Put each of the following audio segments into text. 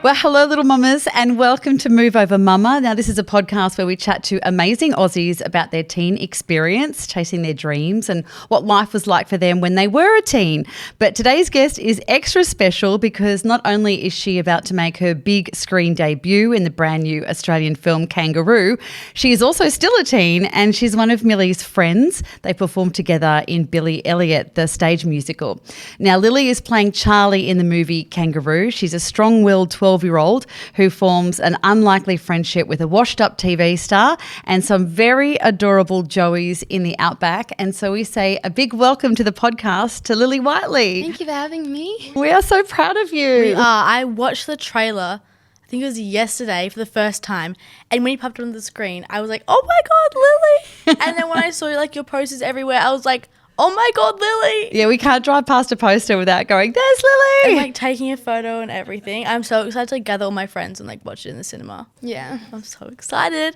Well, hello, little mamas, and welcome to Move Over Mama. Now, this is a podcast where we chat to amazing Aussies about their teen experience, chasing their dreams, and what life was like for them when they were a teen. But today's guest is extra special because not only is she about to make her big screen debut in the brand new Australian film Kangaroo, she is also still a teen, and she's one of Millie's friends. They performed together in Billy Elliot, the stage musical. Now, Lily is playing Charlie in the movie Kangaroo. She's a strong-willed 12-year-old who forms an unlikely friendship with a washed-up TV star and some very adorable joeys in the outback. And so we say a big welcome to the podcast to Lily Whiteley. Thank you for having me. We are so proud of you. I watched the trailer, I think it was yesterday for the first time, and when you popped on the screen, I was like, oh my God, Lily. And then when I saw like your posters everywhere, I was like, oh my God, Lily. Yeah, we can't drive past a poster without going, there's Lily. And like taking a photo and everything. I'm so excited to like gather all my friends and like watch it in the cinema. Yeah. I'm so excited.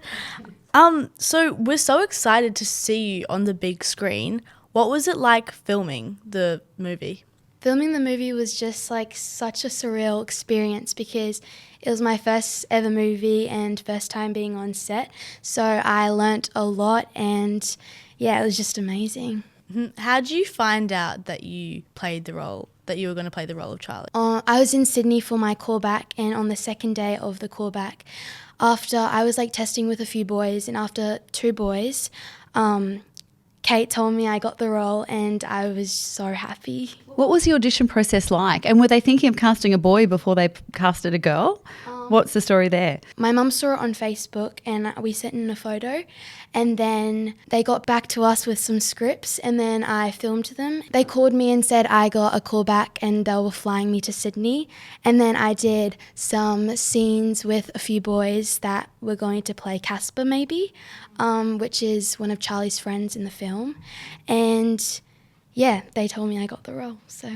So we're so excited to see you on the big screen. What was it like filming the movie? Filming the movie was just like such a surreal experience because it was my first ever movie and first time being on set. So I learnt a lot and yeah, it was just amazing. How did you find out that you played the role, that you were going to play the role of Charlie? I was in Sydney for my callback, and on the second day of the callback, after I was like testing with a few boys, and after two boys, Kate told me I got the role and I was so happy. What was the audition process like? And were they thinking of casting a boy before they casted a girl? What's the story there? My mum saw it on Facebook and we sent in a photo, and then they got back to us with some scripts and then I filmed them. They called me and said I got a call back and they were flying me to Sydney, and then I did some scenes with a few boys that were going to play Casper maybe, which is one of Charlie's friends in the film, and yeah, they told me I got the role. So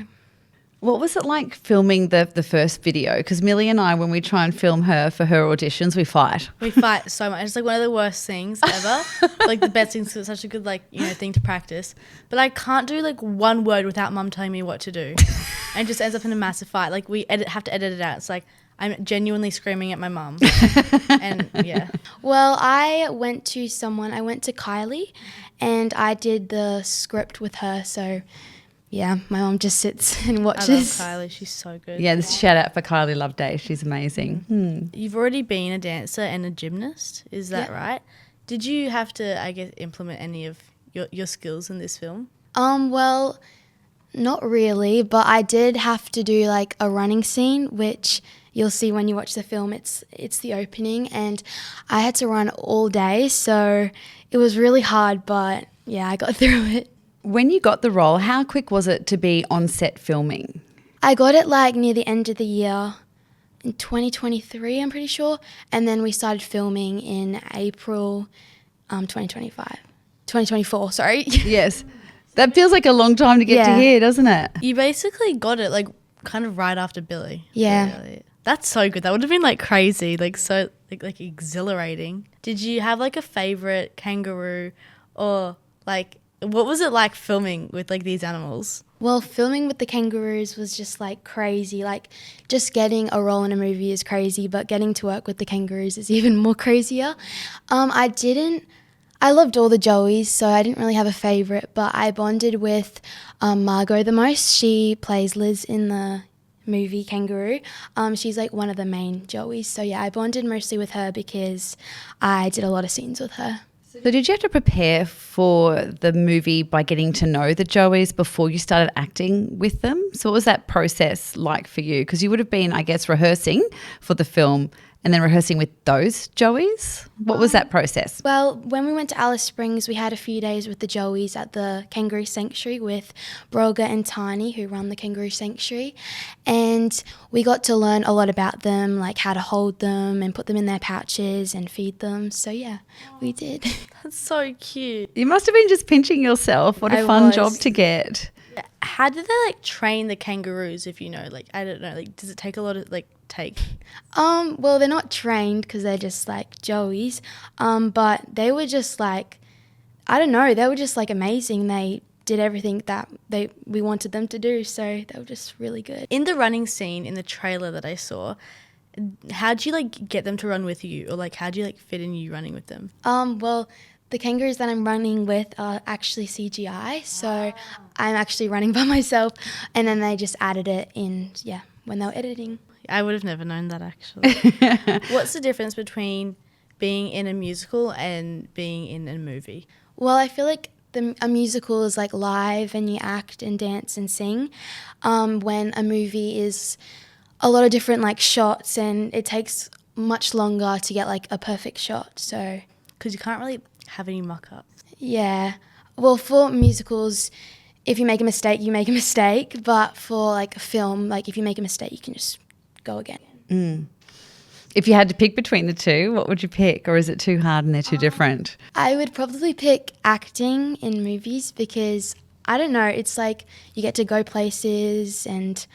what was it like filming the first video? Because Millie and I, when we try and film her for her auditions, we fight. We fight so much. It's like one of the worst things ever. Like the best things, 'cause it's such a good thing to practice. But I can't do like one word without mum telling me what to do, and it just ends up in a massive fight. Like we have to edit it out. It's like I'm genuinely screaming at my mum. And yeah. well, I went to Kylie and I did the script with her, so yeah, my mum just sits and watches. I love Kylie. She's so good. Yeah, this shout out for Kylie Loveday. She's amazing. You've already been a dancer and a gymnast, is that right? Did you have to, I guess, implement any of your skills in this film? Well, not really, but I did have to do like a running scene, which you'll see when you watch the film. It's the opening, and I had to run all day, so it was really hard, but yeah, I got through it. When you got the role, how quick was it to be on set filming? I got it like near the end of the year in 2023, I'm pretty sure, and then we started filming in April 2024, sorry. Yes. That feels like a long time to get to here, doesn't it? You basically got it like kind of right after Billy. Yeah. Really. That's so good. That would have been like crazy, like so like exhilarating. Did you have like a favorite kangaroo, or like what was it like filming with like these animals? Well, filming with the kangaroos was just like crazy. Like just getting a role in a movie is crazy, but getting to work with the kangaroos is even more crazier. I loved all the joeys, so I didn't really have a favourite, but I bonded with Margot the most. She plays Liz in the movie Kangaroo. She's like one of the main joeys, so yeah, I bonded mostly with her because I did a lot of scenes with her. So did you have to prepare for the movie by getting to know the joeys before you started acting with them? So what was that process like for you? Because you would have been, I guess, rehearsing for the film and then rehearsing with those joeys. What was that process? Well, when we went to Alice Springs, we had a few days with the joeys at the Kangaroo Sanctuary with Broga and Tani, who run the Kangaroo Sanctuary. And we got to learn a lot about them, like how to hold them and put them in their pouches and feed them. So yeah, we did. That's so cute. You must have been just pinching yourself. What a fun job to get. How did they like train the kangaroos, if you know? Like, I don't know, like does it take a lot of well, they're not trained because they're just like joeys, but they were just like, I don't know, they were just like amazing. They did everything that we wanted them to do, so they were just really good. In the running scene in the trailer that I saw, How do you like get them to run with you, or like how do you like fit in you running with them? Well, the kangaroos that I'm running with are actually CGI, so I'm actually running by myself, and then they just added it in, when they were editing. I would have never known that actually. What's the difference between being in a musical and being in a movie? Well, I feel like a musical is like live and you act and dance and sing, when a movie is a lot of different like shots and it takes much longer to get like a perfect shot. So Because you can't really have any mock-ups. yeah, well, for musicals, if you make a mistake, you make a mistake. But for like a film, like if you make a mistake, you can just go again. If you had to pick between the two, what would you pick? Or is it too hard and they're too different? I would probably pick acting in movies because, I don't know, it's like you get to go places and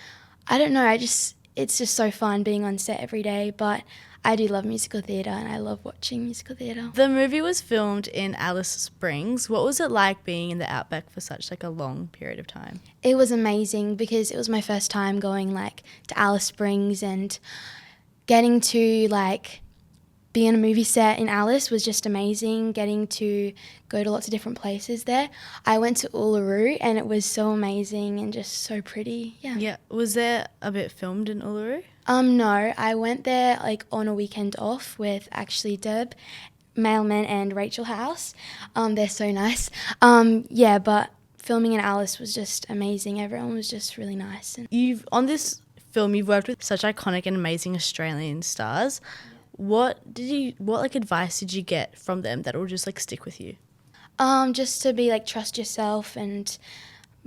I don't know, it's just so fun being on set every day. But I do love musical theatre and I love watching musical theatre. The movie was filmed in Alice Springs. What was it like being in the outback for such like a long period of time? It was amazing because it was my first time going like to Alice Springs, and getting to like be on a movie set in Alice was just amazing. Getting to go to lots of different places there. I went to Uluru and it was so amazing and just so pretty. Yeah. Was there a bit filmed in Uluru? No, I went there like on a weekend off with actually Deb, Mailman and Rachel House. They're so nice. But filming in Alice was just amazing. Everyone was just really nice. And On this film, you've worked with such iconic and amazing Australian stars. What like advice did you get from them that will just like stick with you? just to be like trust yourself and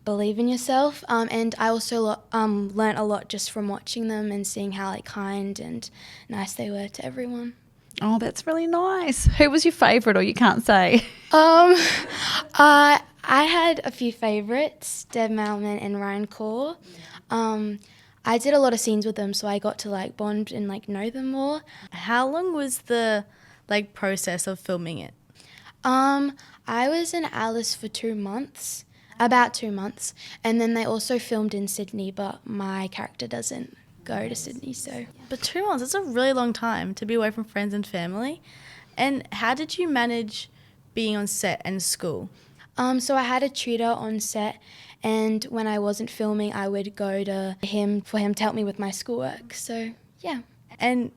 believe in yourself. And I also learnt a lot just from watching them and seeing how like kind and nice they were to everyone. Oh, that's really nice. Who was your favourite, or you can't say? I had a few favourites, Deb Mailman and Ryan Kaur. I did a lot of scenes with them, so I got to like bond and like know them more. How long was the like process of filming it? I was in Alice for 2 months, about 2 months, and then they also filmed in Sydney, but my character doesn't go to Sydney, so. But 2 months, that's a really long time to be away from friends and family. And how did you manage being on set and school? So I had a tutor on set, and when I wasn't filming, I would go to him for him to help me with my schoolwork. So, yeah. And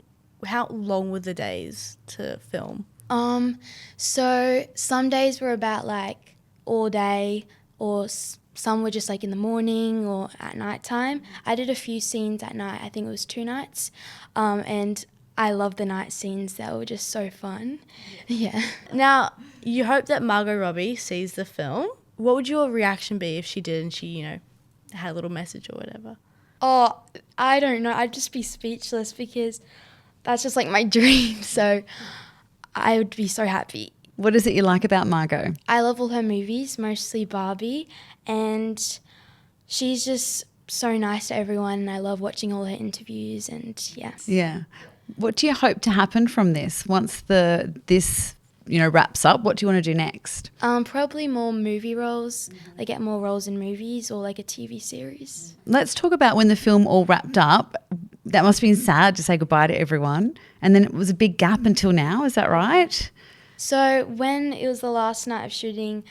how long were the days to film? So some days were about like all day, or some were just like in the morning or at night time. I did a few scenes at night. I think it was 2 nights. And I love the night scenes. They were just so fun. Yeah. Now, you hope that Margot Robbie sees the film. What would your reaction be if she did and she, you know, had a little message or whatever? Oh, I don't know. I'd just be speechless because that's just like my dream. So I would be so happy. What is it you like about Margot? I love all her movies, mostly Barbie, and she's just so nice to everyone, and I love watching all her interviews, and yeah. Yeah. What do you hope to happen from this once this wraps up? What do you want to do next? Probably more movie roles, like get more roles in movies or like a TV series. Let's talk about when the film all wrapped up. That must have been sad to say goodbye to everyone. And then it was a big gap until now, is that right? So when it was the last night of shooting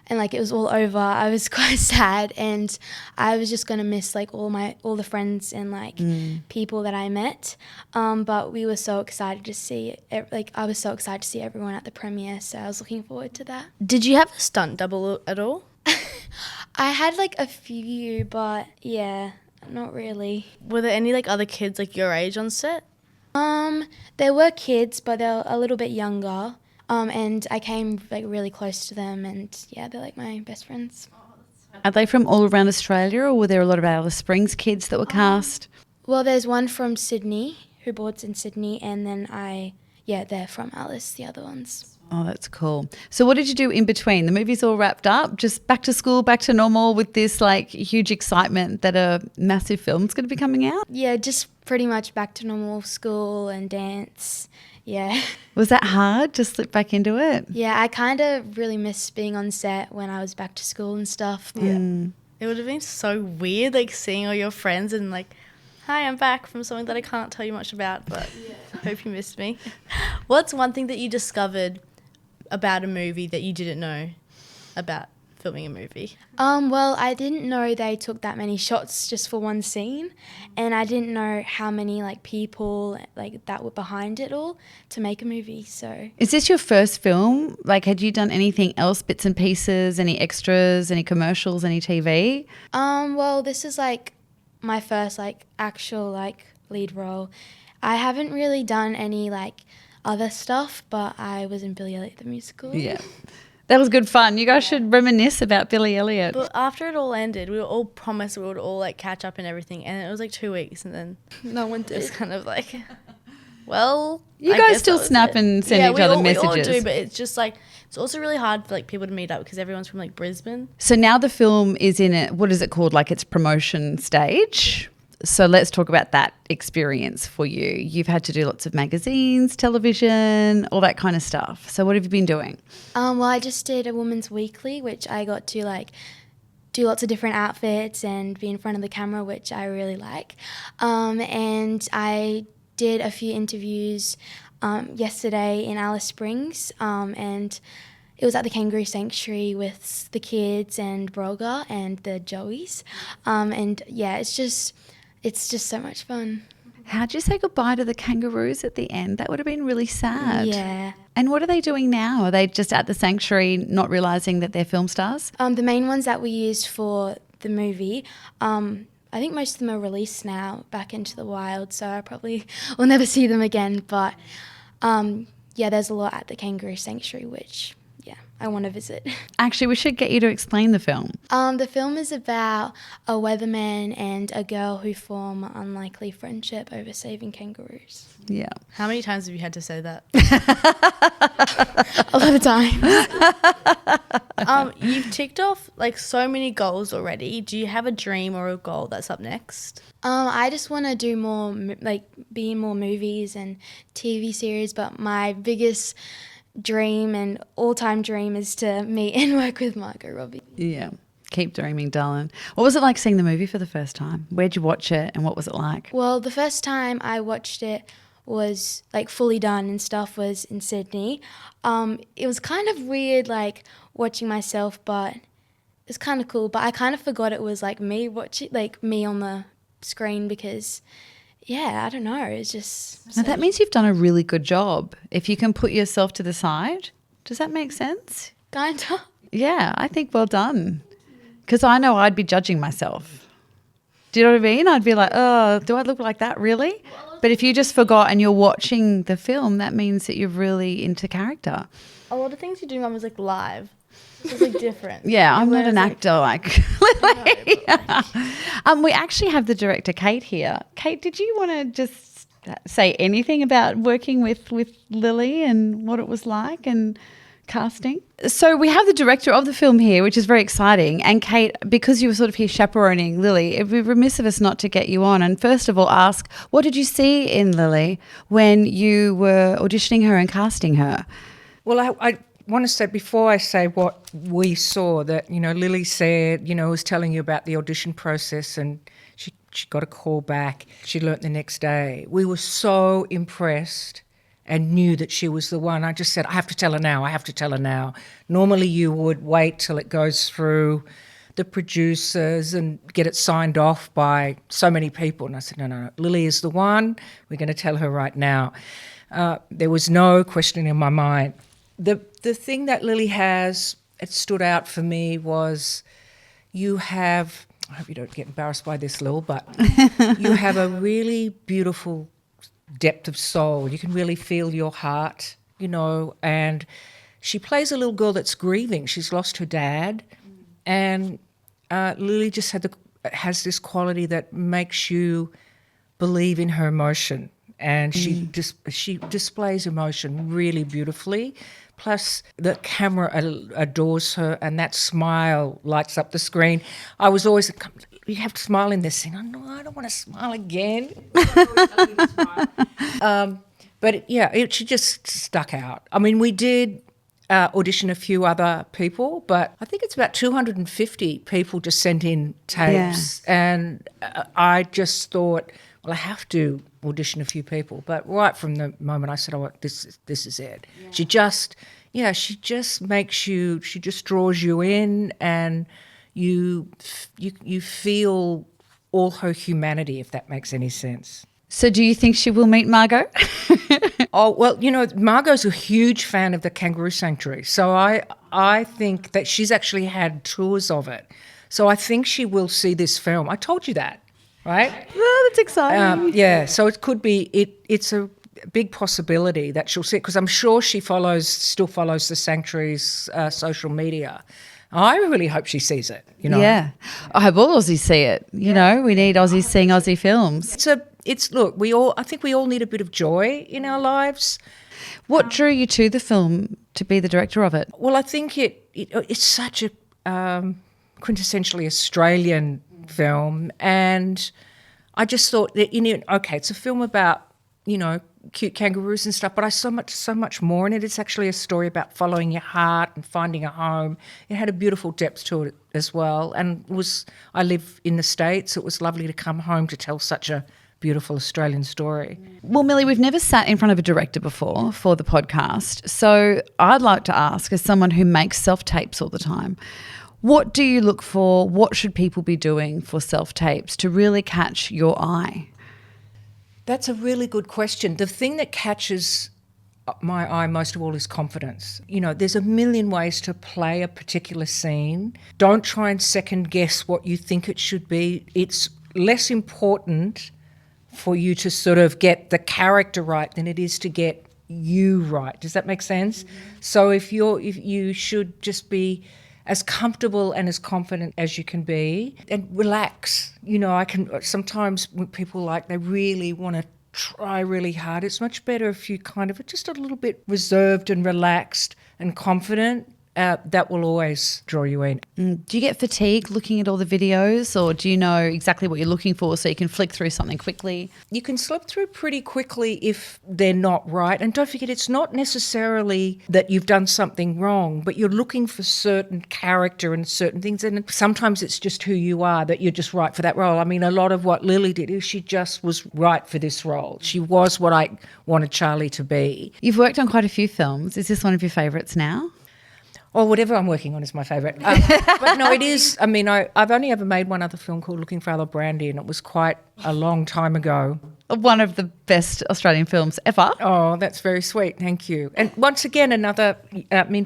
and like it was all over, I was quite sad, and I was just going to miss like all the friends and like people that I met. But we were so excited to see I was so excited to see everyone at the premiere, so I was looking forward to that. Did you have a stunt double at all? I had like a few, but yeah, not really. Were there any like other kids like your age on set? There were kids, but they were a little bit younger. And I came like really close to them, and yeah, they're like my best friends. Are they from all around Australia, or were there a lot of Alice Springs kids that were cast? Well, there's one from Sydney who boards in Sydney, and then they're from Alice, the other ones. Oh, that's cool. So what did you do in between? The movie's all wrapped up, just back to school, back to normal, with this like huge excitement that a massive film's going to be coming out? Yeah, just pretty much back to normal, school and dance. Yeah. Was that hard to slip back into it? Yeah, I kind of really missed being on set when I was back to school and stuff. Yeah. It would have been so weird like seeing all your friends and like Hi, I'm back from something that I can't tell you much about, but I hope you missed me. What's one thing that you discovered about a movie that you didn't know about filming a movie? Well, I didn't know they took that many shots just for one scene, and I didn't know how many like people like that were behind it all to make a movie. So, Is this your first film? Like, had you done anything else, bits and pieces, any extras, any commercials, any TV? well, this is like my first like actual like lead role. I haven't really done any like other stuff, but I was in Billy Elliot the musical. Yeah. That was good fun. You guys should reminisce about Billy Elliot. But after it all ended, we were all promised we would all like catch up and everything, and it was like 2 weeks, and then No one it did. was kind of like, well, You I guys guess still that was snap it. and send each other messages. We all do, but it's just like it's also really hard for like people to meet up because everyone's from like Brisbane. So now the film is in it, what is it called? Like its promotion stage. So let's talk about that experience for you. You've had to do lots of magazines, television, all that kind of stuff. So what have you been doing? Well, I just did a Woman's Weekly, which I got to like do lots of different outfits and be in front of the camera, which I really like. And I did a few interviews yesterday in Alice Springs, and it was at the Kangaroo Sanctuary with the kids and Broga and the Joeys. And yeah, it's just so much fun. How'd you say goodbye to the kangaroos at the end? That would have been really sad. Yeah. And what are they doing now? Are they just at the sanctuary not realising that they're film stars? The main ones that we used for the movie, I think most of them are released now back into the wild, so I probably will never see them again. But yeah, there's a lot at the Kangaroo Sanctuary, which I want to visit. Actually, we should get you to explain the film. The film is about a weatherman and a girl who form an unlikely friendship over saving kangaroos. Yeah. How many times have you had to say that? A lot of times. You've ticked off like so many goals already. Do you have a dream or a goal that's up next? I just want to do more, like be in more movies and TV series, but my biggest dream and all-time dream is to meet and work with Margot Robbie. Yeah. Keep dreaming, darling. What was it like seeing the movie for the first time? Where'd you watch it and what was it like? Well, the first time I watched it was like fully done and stuff was in Sydney. It was kind of weird like watching myself, but it's kind of cool. But I kind of forgot it was like me watching, like me on the screen because I don't know. It's just... Now that means you've done a really good job. If you can put yourself to the side, does that make sense? Kind of. Yeah, I think well done. Because I know I'd be judging myself. Do you know what I mean? I'd be like, oh, do I look like that really? But if you just forgot and you're watching the film, that means that you're really into character. A lot of things you do, Mum, is like live. It's like different. Yeah, I'm not an Whereas, actor like Lily. We actually have the director, Kate, here. Kate, did you want to just say anything about working with Lily and what it was like and casting? So we have the director of the film here, which is very exciting. And Kate, because you were sort of here chaperoning Lily, it'd be remiss of us not to get you on and first of all ask, what did you see in Lily when you were auditioning her and casting her? Well, I want to say, before I say what we saw, that, Lily said, was telling you about the audition process and she got a call back. She learnt the next day. We were so impressed and knew that she was the one. I just said, I have to tell her now. Normally you would wait till it goes through the producers and get it signed off by so many people. And I said, no, Lily is the one. We're going to tell her right now. There was no question in my mind. The thing that Lily has, it stood out for me, was you have, I hope you don't get embarrassed by this, Lil, but you have a really beautiful depth of soul. You can really feel your heart, and she plays a little girl that's grieving. She's lost her dad, and Lily just has this quality that makes you believe in her emotion, and she displays emotion really beautifully. Plus, the camera adores her, and that smile lights up the screen. I was always, you have to smile in this scene. No, I don't want to smile again. But she just stuck out. I mean, we did audition a few other people, but I think it's about 250 people just sent in tapes, and I just thought well, I have to audition a few people. But right from the moment I said, this is it. Yeah. She just makes you, she just draws you in, and you feel all her humanity, if that makes any sense. So do you think she will meet Margot? Oh, well, Margot's a huge fan of the Kangaroo Sanctuary. So I think that she's actually had tours of it. So I think she will see this film. I told you that, right? Oh, that's exciting. So it could be, it's a big possibility that she'll see it, because I'm sure she still follows the Sanctuary's social media. I really hope she sees it, Yeah. I hope all Aussies see it. We need Aussies seeing Aussie films. Look, I think we all need a bit of joy in our lives. What drew you to the film to be the director of it? Well, I think it's such a quintessentially Australian film, and I just thought that it's a film about cute kangaroos and stuff, but I so much more in it. It's actually a story about following your heart and finding a home. It had a beautiful depth to it as well, and I live in the States. It was lovely to come home to tell such a beautiful Australian story. Well, Millie, we've never sat in front of a director before for the podcast, so I'd like to ask, as someone who makes self-tapes all the time, what do you look for? What should people be doing for self-tapes to really catch your eye? That's a really good question. The thing that catches my eye most of all is confidence. There's a million ways to play a particular scene. Don't try and second guess what you think it should be. It's less important for you to sort of get the character right than it is to get you right. Does that make sense? Mm-hmm. So if you should just be as comfortable and as confident as you can be, and relax. Sometimes when people they really want to try really hard, it's much better if you kind of are just a little bit reserved and relaxed and confident. That will always draw you in. Do you get fatigued looking at all the videos, or do you know exactly what you're looking for so you can flick through something quickly? You can slip through pretty quickly if they're not right. And don't forget, it's not necessarily that you've done something wrong, but you're looking for certain character and certain things. And sometimes it's just who you are, that you're just right for that role. I mean, a lot of what Lily did is she just was right for this role. She was what I wanted Charlie to be. You've worked on quite a few films. Is this one of your favourites now? Oh, whatever I'm working on is my favourite. But no, it is. I mean, I've only ever made one other film called Looking for Other Brandy, and it was quite a long time ago. One of the best Australian films ever. Oh, that's very sweet. Thank you. And once again, another,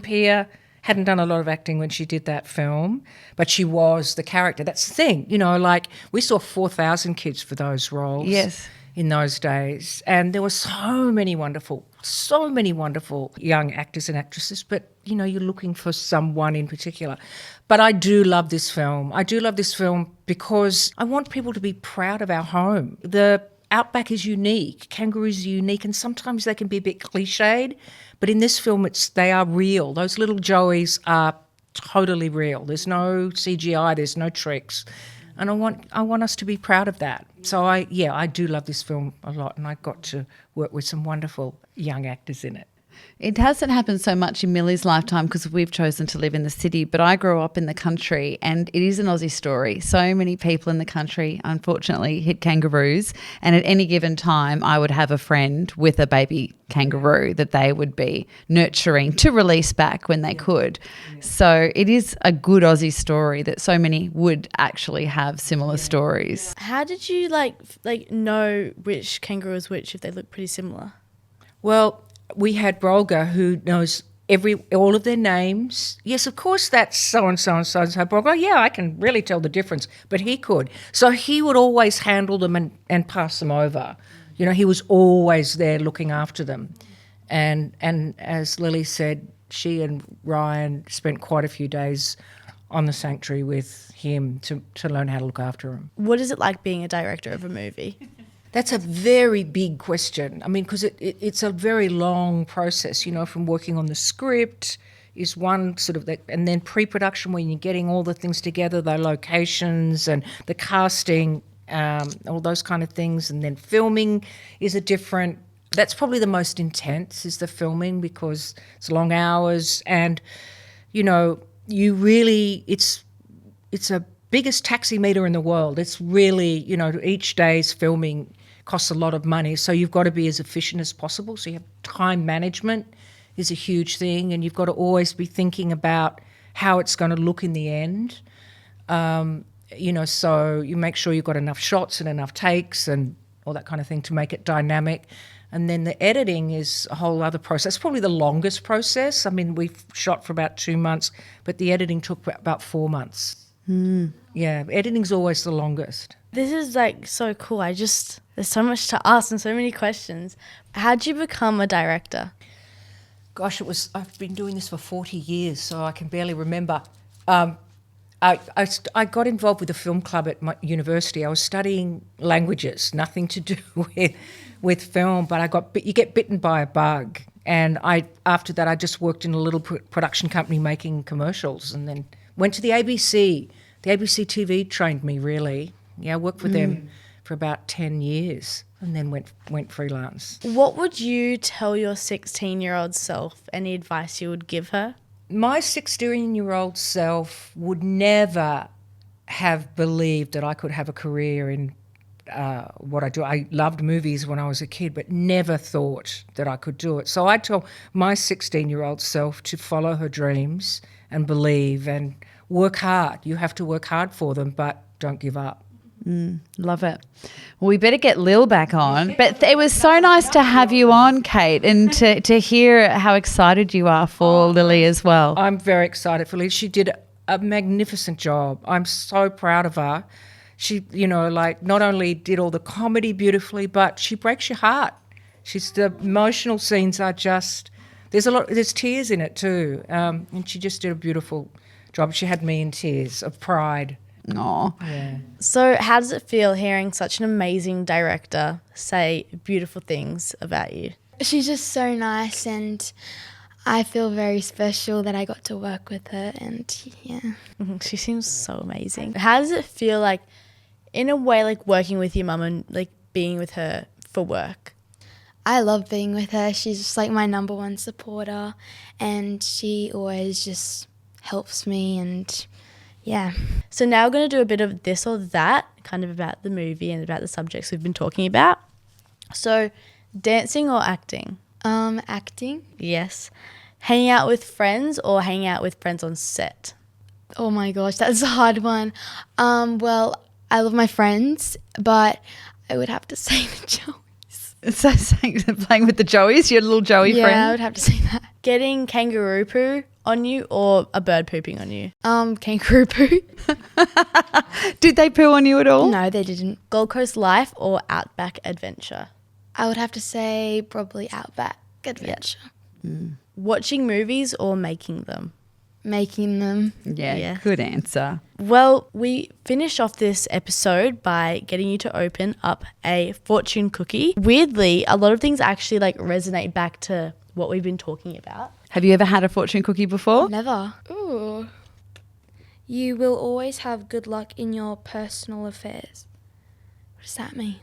Pia hadn't done a lot of acting when she did that film, but she was the character. That's the thing. We saw 4,000 kids for those roles. Yes. In those days, and there were so many wonderful young actors and actresses, but you're looking for someone in particular. But I do love this film. Because I want people to be proud of our home. The outback is unique, kangaroos are unique, and sometimes they can be a bit cliched, but in this film they are real. Those little joeys are totally real. There's no CGI, there's no tricks. And I want us to be proud of that. So I do love this film a lot, and I got to work with some wonderful young actors in it. It hasn't happened so much in Millie's lifetime because we've chosen to live in the city, but I grew up in the country, and it is an Aussie story. So many people in the country, unfortunately, hit kangaroos, and at any given time I would have a friend with a baby kangaroo that they would be nurturing to release back when they could. Yeah. So it is a good Aussie story that so many would actually have similar stories. How did you know which kangaroo is which if they look pretty similar? Well, we had Brolga, who knows all of their names. Yes, of course, that's so-and-so and so-and-so. Brolga, yeah, I can really tell the difference, but he could. So he would always handle them and pass them over. He was always there looking after them. And as Lily said, she and Ryan spent quite a few days on the Sanctuary with him to learn how to look after him. What is it like being a director of a movie? That's a very big question. I mean, because it's a very long process, from working on the script is one sort of, and then pre-production when you're getting all the things together, the locations and the casting, all those kind of things. And then filming is that's probably the most intense, is the filming, because it's long hours and, you really, it's a biggest taximeter in the world. It's really, each day's filming costs a lot of money. So you've got to be as efficient as possible. So you have time management is a huge thing, and you've got to always be thinking about how it's going to look in the end. So you make sure you've got enough shots and enough takes and all that kind of thing to make it dynamic. And then the editing is a whole other process. It's probably the longest process. I mean, we've shot for about 2 months, but the editing took about 4 months. Yeah, editing's always the longest. This is like so cool. There's so much to ask and so many questions. How'd you become a director? Gosh, I've been doing this for 40 years, so I can barely remember. I got involved with a film club at my university. I was studying languages, nothing to do with film, but you get bitten by a bug. And after that, I just worked in a little production company making commercials, and then went to the ABC. The ABC TV trained me, really. Yeah, I worked with them for about 10 years and then went freelance. What would you tell your 16-year-old self? Any advice you would give her? My 16-year-old self would never have believed that I could have a career in what I do. I loved movies when I was a kid, but never thought that I could do it. So I tell my 16-year-old self to follow her dreams and believe and work hard. You have to work hard for them, but don't give up. Love it. Well, we better get Lil back on. But it was so nice to have you on, Kate, and to hear how excited you are for Lily as well. I'm very excited for Lily. She did a magnificent job. I'm so proud of her. She, not only did all the comedy beautifully, but she breaks your heart. The emotional scenes are just, there's tears in it too. And she just did a beautiful job. She had me in tears of pride. Aw. Yeah. So how does it feel hearing such an amazing director say beautiful things about you? She's just so nice, and I feel very special that I got to work with her, and yeah. She seems so amazing. How does it feel like, in a way, like working with your mum and like being with her for work? I love being with her. She's just like my number one supporter, and she always just helps me, and yeah. So now we're going to do a bit of this or that, kind of about the movie and about the subjects we've been talking about. So dancing or acting? Acting. Yes. Hanging out with friends or hanging out with friends on set? Oh my gosh, that's a hard one. Well, I love my friends, but I would have to say the Joeys. So playing with the Joeys, your little Joey Yeah, friend? I would have to say that. Getting kangaroo poo on you or a bird pooping on you? Kangaroo poo. Did they poo on you at all? No, they didn't. Gold Coast life or outback adventure? I would have to say probably Outback Adventure. Watching movies or making them? Making them. Yeah, good answer. Well, we finish off this episode by getting you to open up a fortune cookie. Weirdly, a lot of things actually like resonate back to what we've been talking about. Have you ever had a fortune cookie before? Never. Ooh. You will always have good luck in your personal affairs. What does that mean?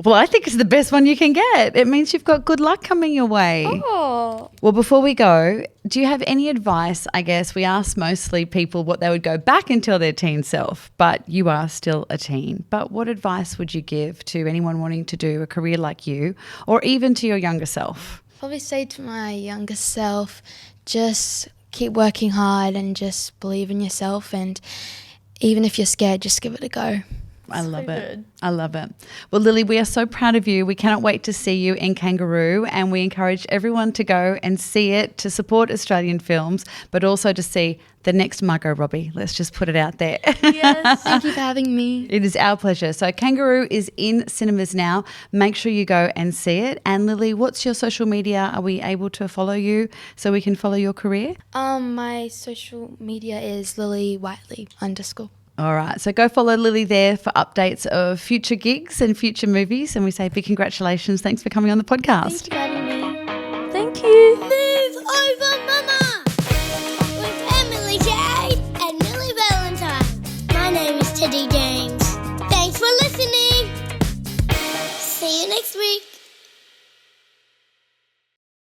Well, I think it's the best one you can get. It means you've got good luck coming your way. Oh. Well, before we go, do you have any advice? I guess we asked mostly people what they would go back and tell their teen self, but you are still a teen. But what advice would you give to anyone wanting to do a career like you, or even to your younger self? Probably say to my younger self, just keep working hard and just believe in yourself, and even if you're scared, just give it a go. I love it. good. I love it. Well, Lily, we are so proud of you. We cannot wait to see you in Kangaroo, and we encourage everyone to go and see it, to support Australian films, but also to see the next Margot Robbie. Let's just put it out there. Yes. Thank you for having me. It is our pleasure. So Kangaroo is in cinemas now. Make sure you go and see it. And Lily, what's your social media? Are we able to follow you so we can follow your career? My social media is Lily Whiteley _ All right. So go follow Lily there for updates of future gigs and future movies. And we say big congratulations. Thanks for coming on the podcast. Thank you guys.